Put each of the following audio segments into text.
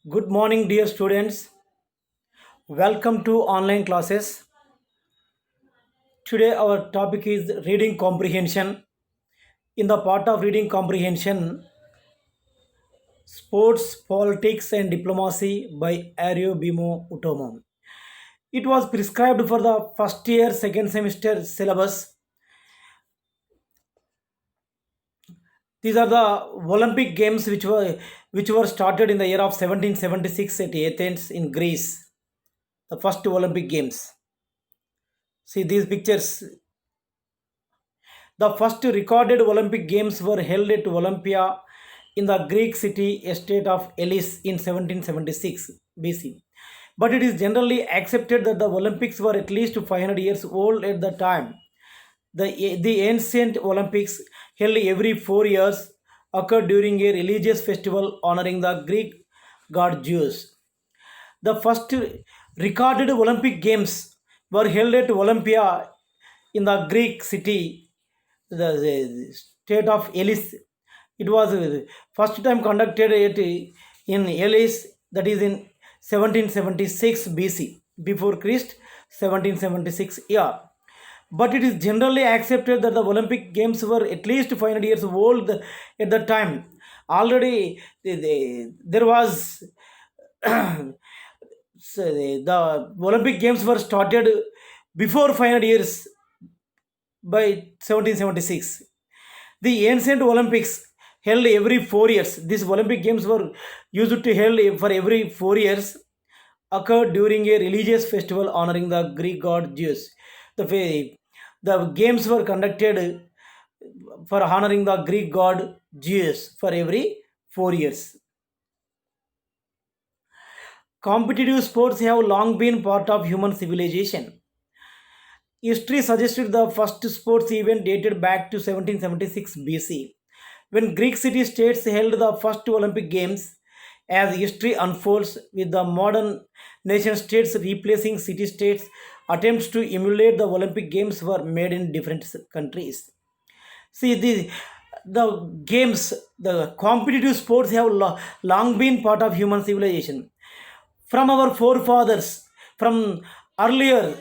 Good morning, dear students. Welcome to online classes. Today, our topic is reading comprehension. In the part of reading comprehension, Sports, Politics, and Diplomacy by Ario Bimo Utomo. It was prescribed for the first year, second semester syllabus. These are the Olympic Games which were started in the year of 1776 at Athens in Greece. The first Olympic Games. See these pictures. The first recorded Olympic Games were held at Olympia in the Greek city state of Elis in 1776 BC. But it is generally accepted that the Olympics were at least 500 years old at the time. The ancient Olympics, held every 4 years, occurred during a religious festival honoring the Greek god Zeus. The first recorded Olympic Games were held at Olympia in the Greek city, the state of Elis. It was first time conducted in Elis, that is in 1776 BC, before Christ, 1776 year. But it is generally accepted that the Olympic Games were at least 500 years old at the time. Already there was so the Olympic Games were started before 500 years by 1776. The ancient Olympics held every 4 years. These Olympic Games were used to held for every 4 years, occurred during a religious festival honoring the Greek god Zeus. The games were conducted for honoring the Greek god Zeus for every 4 years. Competitive sports have long been part of human civilization. History suggested the first sports event dated back to 1776 BC, when Greek city states held the first Olympic Games. As history unfolds, with the modern nation states replacing city states, attempts to emulate the Olympic Games were made in different countries. See, the games, the competitive sports have long been part of human civilization. From our forefathers, from earlier,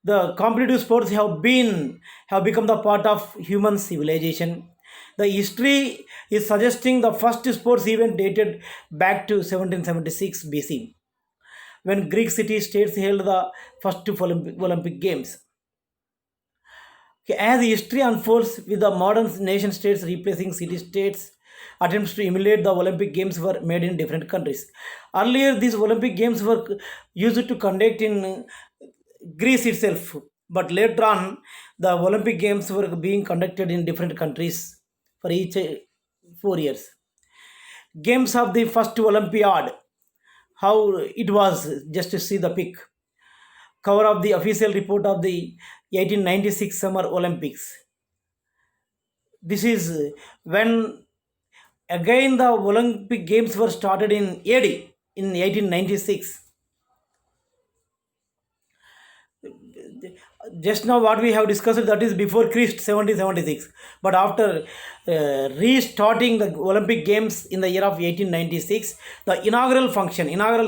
the competitive sports have become the part of human civilization. The history is suggesting the first sports event dated back to 1776 BC, when Greek city states held the first Olympic Games. Okay, as history unfolds, with the modern nation states replacing city states, attempts to emulate the Olympic Games were made in different countries. Earlier, these Olympic Games were used to conduct in Greece itself, but later on, the Olympic Games were being conducted in different countries for each 4 years. Games of the first Olympiad, how it was, just to see the pic. Cover of the official report of the 1896 Summer Olympics. This is when again the Olympic Games were started in AD in 1896. Just now what we have discussed, that is before Christ 1776, but after restarting the Olympic Games in the year of 1896, the inaugural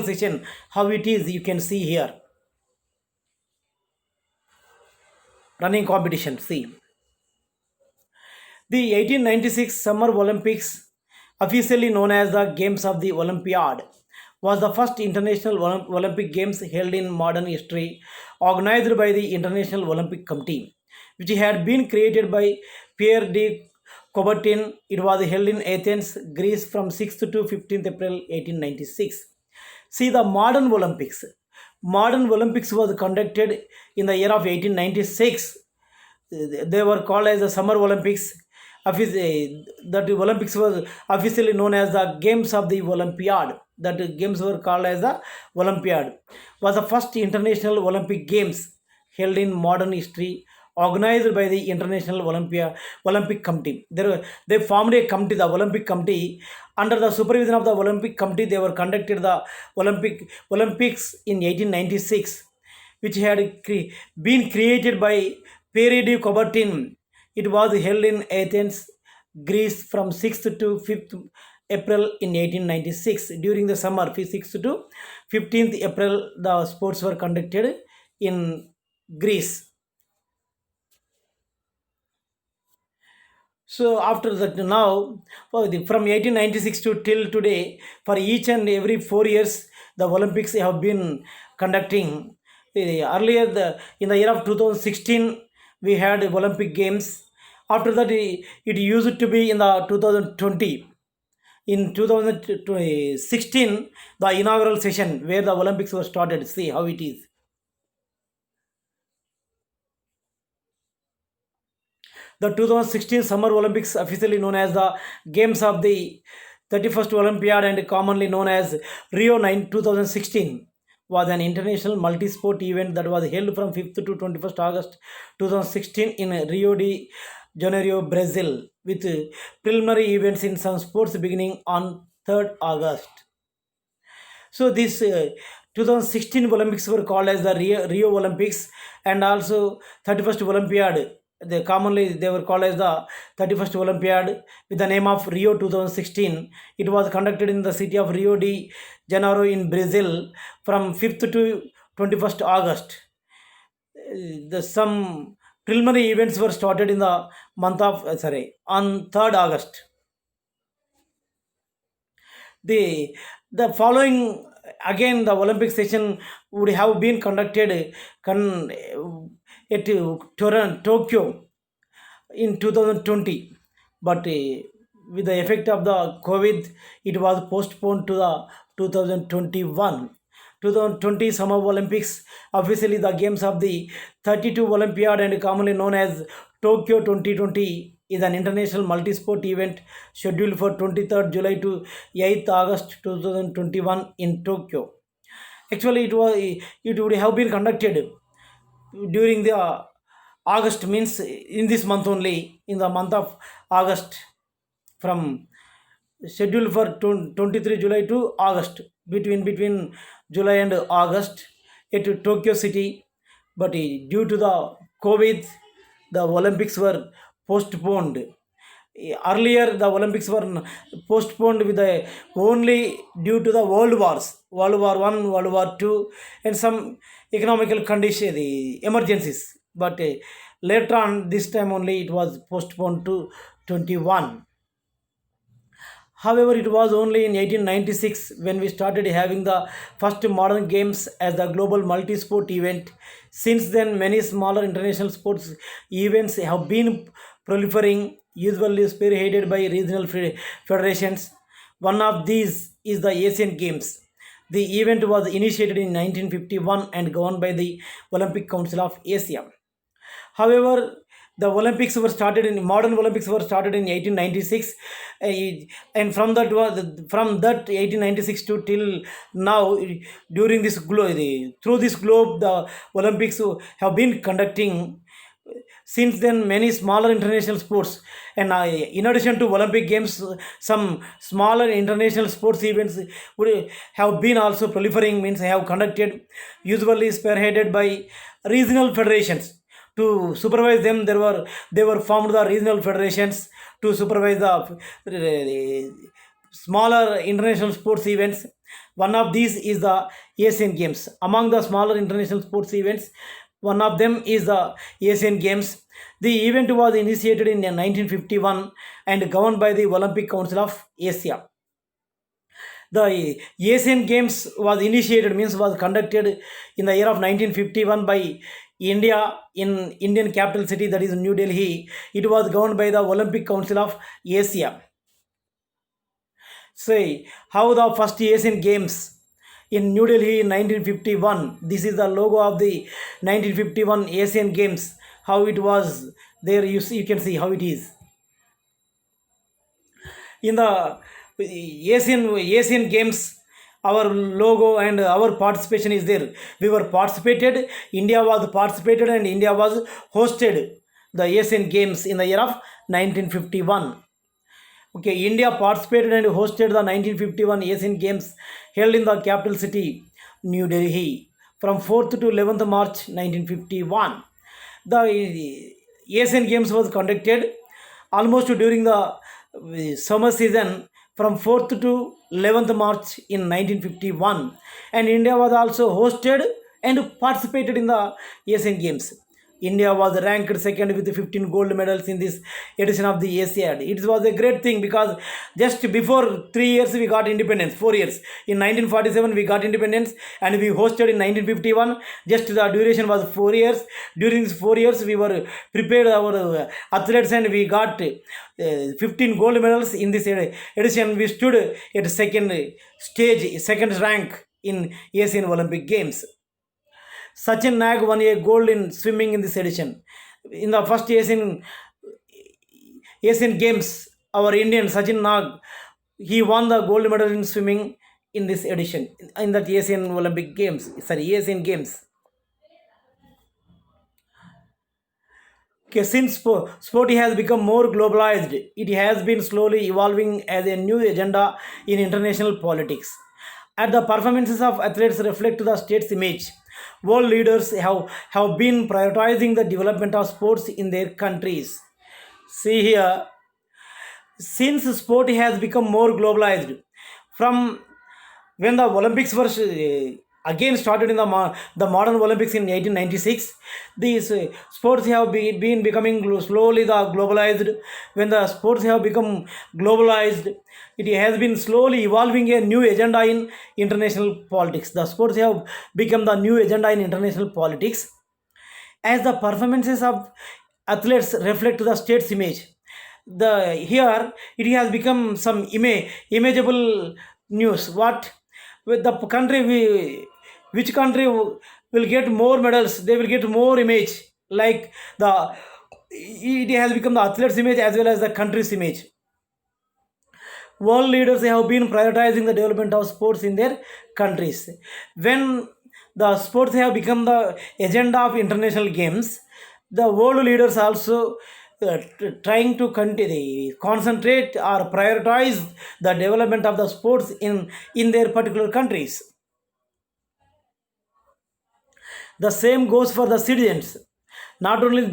session, how it is, you can see here. Running competition, see. The 1896 Summer Olympics, officially known as the Games of the Olympiad, was the first international Olympic Games held in modern history, organized by the International Olympic Committee, which had been created by Pierre de Coubertin. It was held in Athens, Greece from 6th to 15th April 1896. See the modern Olympics. Modern Olympics was conducted in the year of 1896. They were called as the Summer Olympics. That Olympics was officially known as the Games of the Olympiad. That games were called as the Olympiad. Was the first international Olympic Games held in modern history, organized by the International Olympic Committee. They formed a committee, the Olympic Committee. Under the supervision of the Olympic Committee, they were conducted the Olympics in 1896, which had been created by Pierre de Coubertin. It was held in Athens, Greece from 6th to 5th April in 1896. During the summer, 6th to 15th April, the sports were conducted in Greece. So after that, now from 1896 to till today, for each and every 4 years, the Olympics have been conducting. Earlier, in the year of 2016, we had Olympic Games. After that, it used to be in the 2020. In 2016, the inaugural session where the Olympics were started. See how it is. The 2016 Summer Olympics, officially known as the Games of the 31st Olympiad and commonly known as Rio 9 2016, was an international multi-sport event that was held from 5th to 21st August 2016 in Rio de Janeiro, Brazil, with preliminary events in some sports beginning on 3rd August. So this 2016 Olympics were called as the Rio Olympics, and also 31st Olympiad. They were called as the 31st Olympiad with the name of Rio 2016. It was conducted in the city of Rio de Janeiro in Brazil from 5th to 21st August. Some preliminary events were started in the month of on 3rd August. The following, again, the Olympic session would have been conducted at Tokyo in 2020, but with the effect of the COVID, it was postponed to the 2021. 2020 Summer Olympics, officially the games of the 32 Olympiad and commonly known as Tokyo 2020, is an international multi-sport event scheduled for 23rd July to 8th August 2021 in Tokyo. Actually, it would have been conducted during the August, means in this month only, in the month of August, from scheduled for 23 July to August, between July and August at Tokyo City, but due to the COVID, the Olympics were postponed. Earlier, the Olympics were postponed with the only due to the world wars, World War One, World War Two, and some economical condition, the emergencies. But later on, this time only, it was postponed to 21. However, it was only in 1896 when we started having the first modern games as the global multi-sport event. Since then, many smaller international sports events have been proliferating, usually spearheaded by regional federations. One of these is the Asian Games. The event was initiated in 1951 and governed by the Olympic Council of Asia. However, the Olympics were started in modern Olympics were started in 1896, and from that 1896 to till now, during this globe, through this globe, the Olympics have been conducting. Since then, many smaller international sports, and in addition to Olympic Games, some smaller international sports events would have been also proliferating, means have conducted, usually spearheaded by regional federations. To supervise them, they were formed the regional federations to supervise the smaller international sports events. One of these is the Asian Games. Among the smaller international sports events, one of them is the Asian Games. The event was initiated in 1951 and governed by the Olympic Council of Asia. The Asian Games was conducted in the year of 1951 by India in Indian capital city, that is New Delhi. It was governed by the Olympic Council of Asia. Say how the first Asian Games in New Delhi in 1951. This is the logo of the 1951 Asian Games. How it was there, you can see how it is. In the Asian Games, our logo and our participation is there. We were participated, India was participated, and India was hosted the Asian Games in the year of 1951. Okay, India participated and hosted the 1951 Asian Games held in the capital city, New Delhi, from 4th to 11th March 1951. The Asian Games was conducted almost during the summer season from 4th to 11th March in 1951, and India was also hosted and participated in the Asian Games. India was ranked second with 15 gold medals in this edition of the Asiad. It was a great thing because just before 3 years we got independence, 4 years. In 1947 we got independence and we hosted in 1951. Just the duration was 4 years. During these 4 years we were prepared our athletes and we got 15 gold medals in this edition. We stood at second stage, second rank in Asian Olympic Games. Sachin Nag won a gold in swimming in this edition. In the first Asian Games, our Indian Sachin Nag, he won the gold medal in swimming in this edition, in that Asian Olympic Games, sorry, Asian Games. Okay, since sport has become more globalized, it has been slowly evolving as a new agenda in international politics. As the performances of athletes reflect the state's image, world leaders have been prioritizing the development of sports in their countries. See here, since sport has become more globalized, from when the Olympics were again started in the modern Olympics in 1896, these sports have been becoming slowly the globalized. When the sports have become globalized, it has been slowly evolving a new agenda in international politics. The sports have become the new agenda in international politics as the performances of athletes reflect the state's image. The here it has become some imageable news. What with the country which country will get more medals, they will get more image, like the it has become the athletes image as well as the country's image. World leaders have been prioritizing the development of sports in their countries. When the sports have become the agenda of international games, the world leaders also trying to concentrate or prioritize the development of the sports in their particular countries. The same goes for the citizens. Not only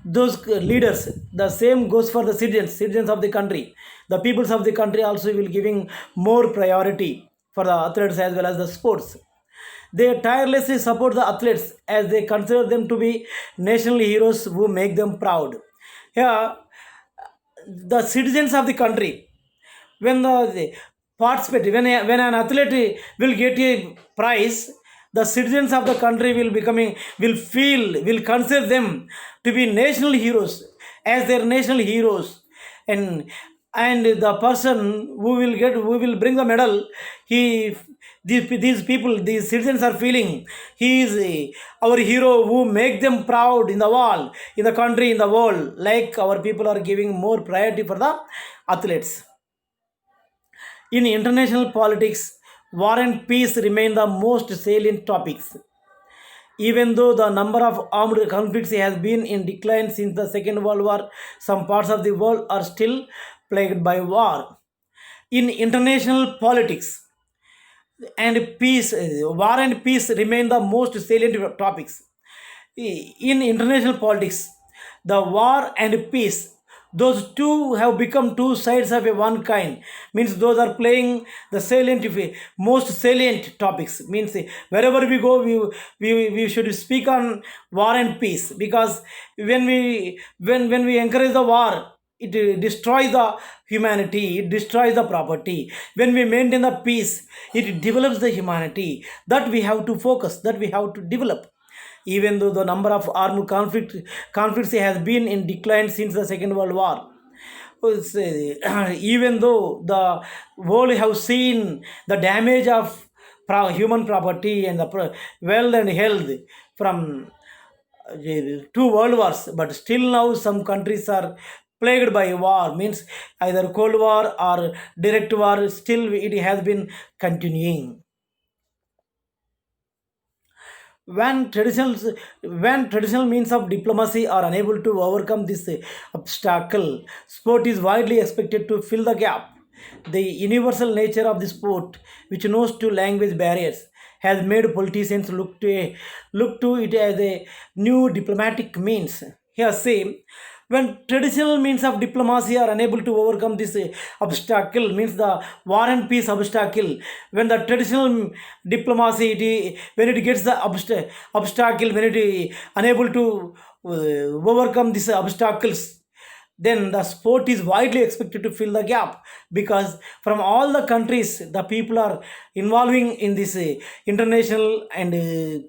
those leaders, the same goes for the citizens of the country. The peoples of the country also will giving more priority for the athletes as well as the sports. They tirelessly support the athletes as they consider them to be national heroes who make them proud. Here, the citizens of the country, when the participate, when an athlete will get a prize, the citizens of the country will consider them to be national heroes, as their national heroes. And the person who will bring the medal, he these people, these citizens are feeling he is our hero who make them proud in the world, in the country, in the world. Like our people are giving more priority for the athletes. In international politics, war and peace remain the most salient topics. Even though the number of armed conflicts has been in decline since the Second World War, some parts of the world are still plagued by war. In international politics and peace, war and peace remain the most salient topics. In international politics, the war and peace, those two have become two sides of a one kind. Means those are playing the most salient topics. Means wherever we go, we should speak on war and peace, because when we encourage the war, it destroys the humanity, it destroys the property. When we maintain the peace, it develops the humanity. That we have to focus, that we have to develop. Even though the number of armed conflicts has been in decline since the Second World War, even though the world have seen the damage of human property and the wealth and health from two world wars, but still now some countries are plagued by war. Means either cold war or direct war, still it has been continuing. When traditional means of diplomacy are unable to overcome this obstacle, sport is widely expected to fill the gap. The universal nature of the sport, which knows to language barriers, has made politicians look to it as a new diplomatic means. Here, say, When traditional means of diplomacy are unable to overcome this obstacle, means the war and peace obstacle, when the traditional diplomacy, when it gets the obstacle, when it unable to overcome these obstacles, then the sport is widely expected to fill the gap, because from all the countries the people are involving in this international and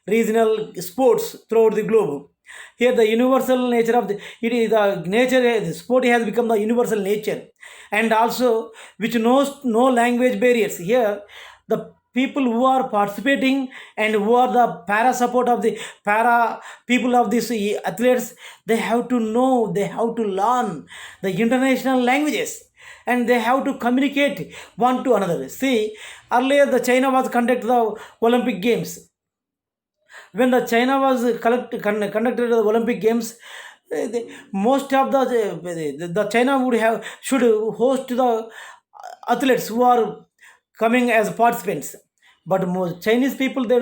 regional sports throughout the globe. Here the universal nature of it is the nature, the sport has become the universal nature, and also which knows no language barriers. Here the people who are participating and who are the para support of the para people of these athletes, they have to know, they have to learn the international languages, and they have to communicate one to another. See, earlier the China was conduct the Olympic Games. When the China was conducted the Olympic Games, most of the China would have should host the athletes who are coming as participants. But most Chinese people, they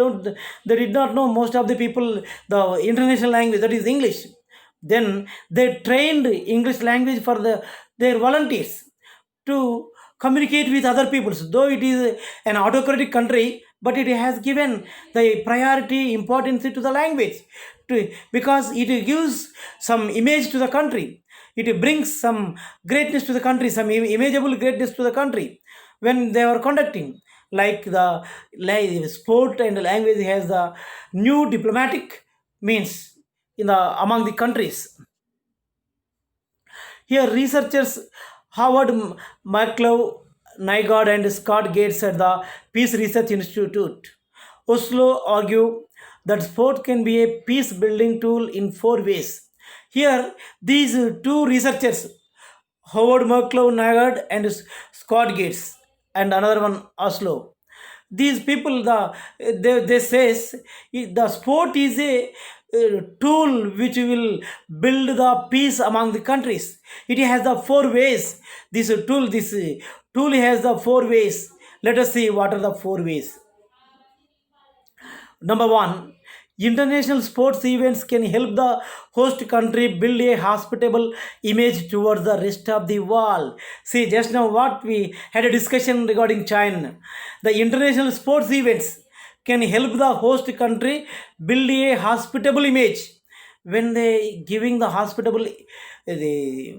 did not know, most of the people, the international language, that is English. Then they trained English language for their volunteers to communicate with other peoples. Though it is an autocratic country, but it has given the priority importance to the language, because it gives some image to the country. It brings some greatness to the country, some imageable greatness to the country when they are conducting. Like the sport and language has the new diplomatic means in the among the countries. Here, researchers Howard McClough, Nygaard, and Scott Gates at the Peace Research Institute, Oslo, argue that sport can be a peace building tool in four ways. Here, these two researchers, Howard McClough, Nygaard, and Scott Gates, and another one, Oslo, these people, they says the sport is a tool which will build the peace among the countries. It has the four ways. This tool has the four ways. Let us see what are the four ways. Number one, international sports events can help the host country build a hospitable image towards the rest of the world. See, just now what we had a discussion regarding China. The international sports events can help the host country build a hospitable image. When they giving the hospitable, the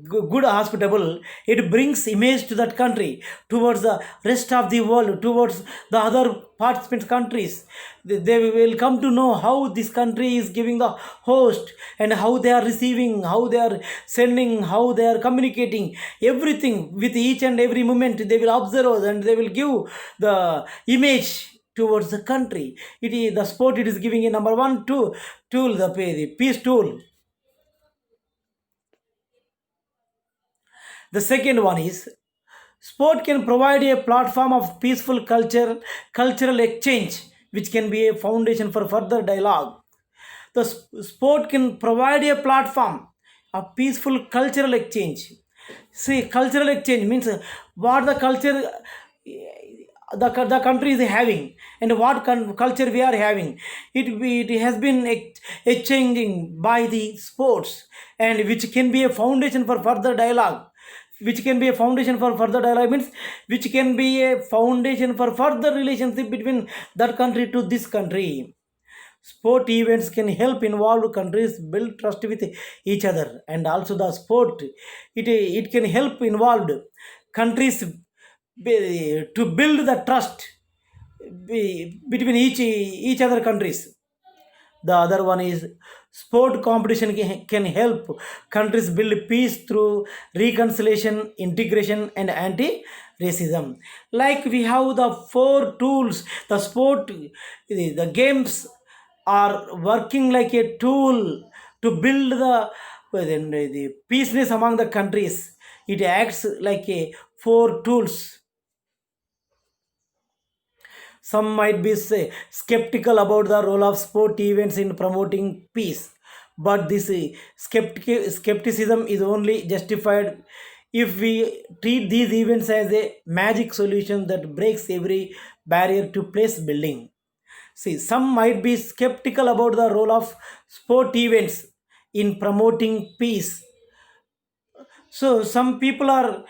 good hospitable, it brings image to that country towards the rest of the world, towards the other participant countries. They will come to know how this country is giving the host, and how they are receiving, how they are sending, how they are communicating, everything with each and every moment they will observe, and they will give the image towards the country. It is the sport, it is giving a number one tool, the peace tool. The second one is sport can provide a platform of peaceful cultural exchange, which can be a foundation for further dialogue. The sport can provide a platform of peaceful cultural exchange. See, cultural exchange means what the culture the country is having, and what culture we are having. It has been exchanging by the sports, and which can be a foundation for further dialogue. Which can be a foundation for further dialogue means which can be a foundation for further relationship between that country to this country. Sport events can help involved countries build trust with each other, and also the sport, it can help involved countries to build the trust between each other countries. The other one is sport competition can help countries build peace through reconciliation, integration, and anti-racism. Like we have the four tools, the sport, the games are working like a tool to build the peaceness among the countries. It acts like a four tools. Some might be skeptical about the role of sport events in promoting peace, but this skepticism is only justified if we treat these events as a magic solution that breaks every barrier to place building. See, some might be skeptical about the role of sport events in promoting peace. So some people are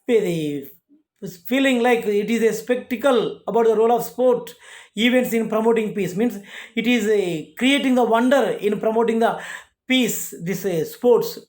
very feeling like it is a spectacle about the role of sport events in promoting peace. Means it is creating the wonder in promoting the peace. This sports,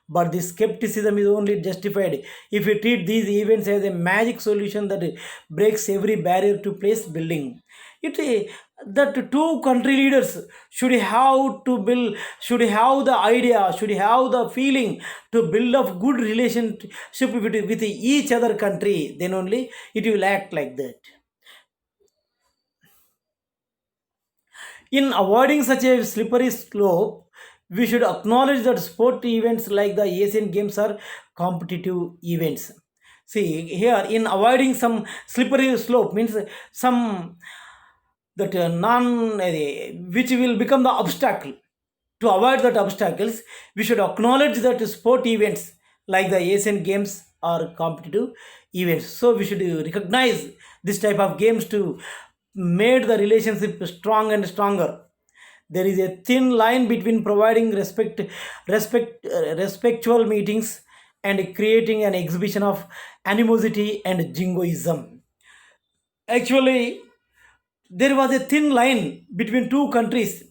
but the skepticism is only justified if you treat these events as a magic solution that breaks every barrier to place building. It that two country leaders should have to build, should have the idea, should have the feeling to build up good relationship with each other country, then only it will act like that. In avoiding such a slippery slope, we should acknowledge that sport events like the Asian Games are competitive events. See, here in avoiding some slippery slope means some that non which will become the obstacle. To avoid that obstacles, we should acknowledge that sport events like the Asian Games are competitive events. So we should recognize this type of games to made the relationship strong and stronger. There is a thin line between providing respectual meetings and creating an exhibition of animosity and jingoism. Actually, there was a thin line between two countries.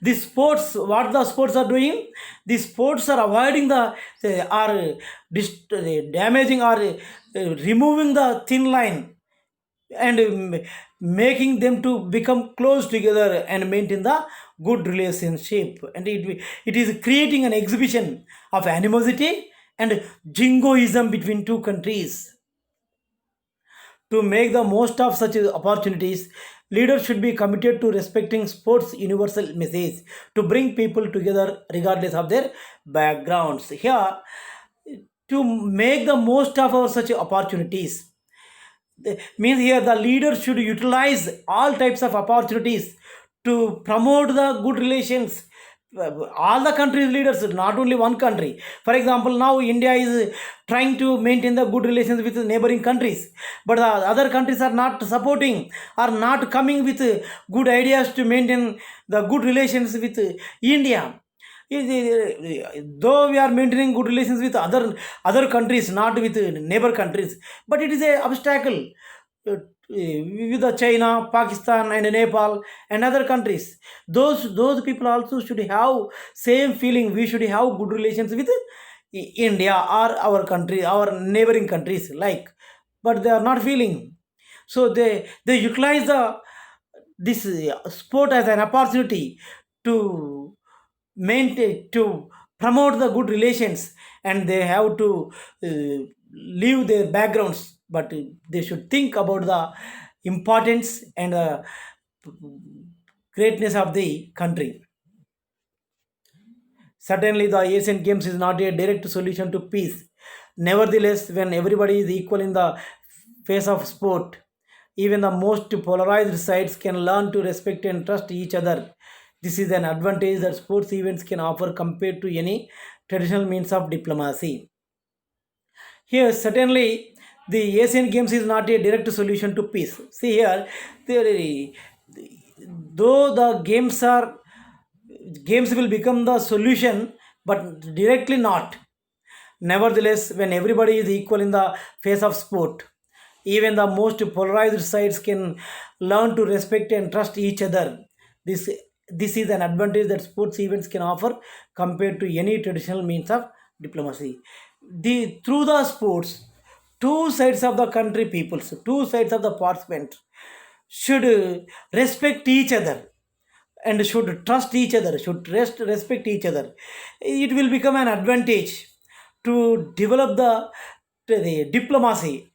The sports, what the sports are doing, the sports are avoiding the are damaging or removing the thin line and making them to become close together and maintain the good relationship, and it is creating an exhibition of animosity and jingoism between two countries. To make the most of such opportunities, leaders should be committed to respecting sports' universal message to bring people together regardless of their backgrounds. Here, to make the most of our such opportunities, means here the leaders should utilize all types of opportunities to promote the good relations. All the countries leaders, not only one country. For example, now India is trying to maintain the good relations with the neighboring countries, but the other countries are not supporting, are not coming with good ideas to maintain the good relations with India. Though we are maintaining good relations with other countries, not with neighbor countries, but it is a obstacle with the China, Pakistan, and Nepal and other countries. Those people also should have same feeling. We should have good relations with India or our country, our neighboring countries, like, but they are not feeling. So they utilize this sport as an opportunity to maintain, to promote the good relations, and they have to leave their backgrounds, but they should think about the importance and the greatness of the country. Certainly, the Asian Games is not a direct solution to peace. Nevertheless, when everybody is equal in the face of sport, even the most polarized sides can learn to respect and trust each other. This is an advantage that sports events can offer compared to any traditional means of diplomacy. Here, certainly, the Asian Games is not a direct solution to peace. See here, there, though the games will become the solution, but directly not. Nevertheless, when everybody is equal in the face of sport, even the most polarized sides can learn to respect and trust each other. This this is an advantage that sports events can offer compared to any traditional means of diplomacy. The through the sports, two sides of the country peoples, two sides of the participants should respect each other and should trust each other, should respect each other. It will become an advantage to develop the diplomacy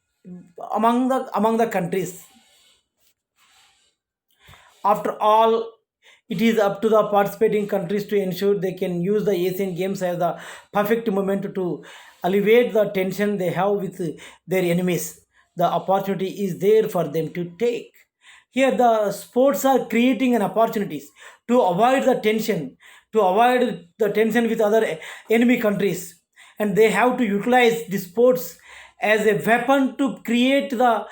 among the countries. After all, it is up to the participating countries to ensure they can use the Asian Games as the perfect moment to alleviate the tension they have with their enemies. The opportunity is there for them to take. Here, the sports are creating an opportunities to avoid the tension, to avoid the tension with other enemy countries, and they have to utilize the sports as a weapon to create the,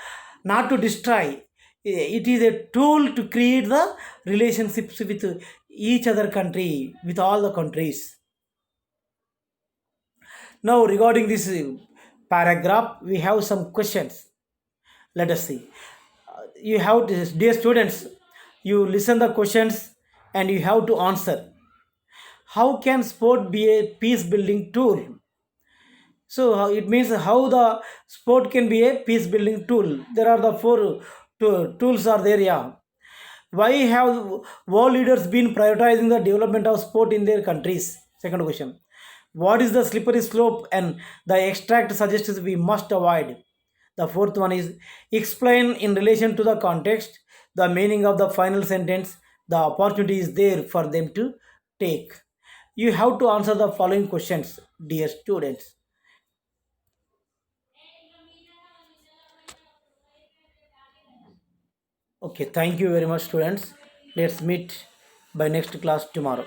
not to destroy. It is a tool to create the relationships with each other country with all the countries. Now, regarding this paragraph, we have some questions. Let us see. You have to, dear students, you listen the questions and you have to answer. How can sport be a peace building tool? So it means how the sport can be a peace building tool. There are the four tools are there. Yeah. Why have world leaders been prioritizing the development of sport in their countries? Second question. What is the slippery slope and the extract suggests we must avoid? The fourth one is explain in relation to the context the meaning of the final sentence. The opportunity is there for them to take. You have to answer the following questions, dear students. Okay, thank you very much, students. Let's meet by next class tomorrow.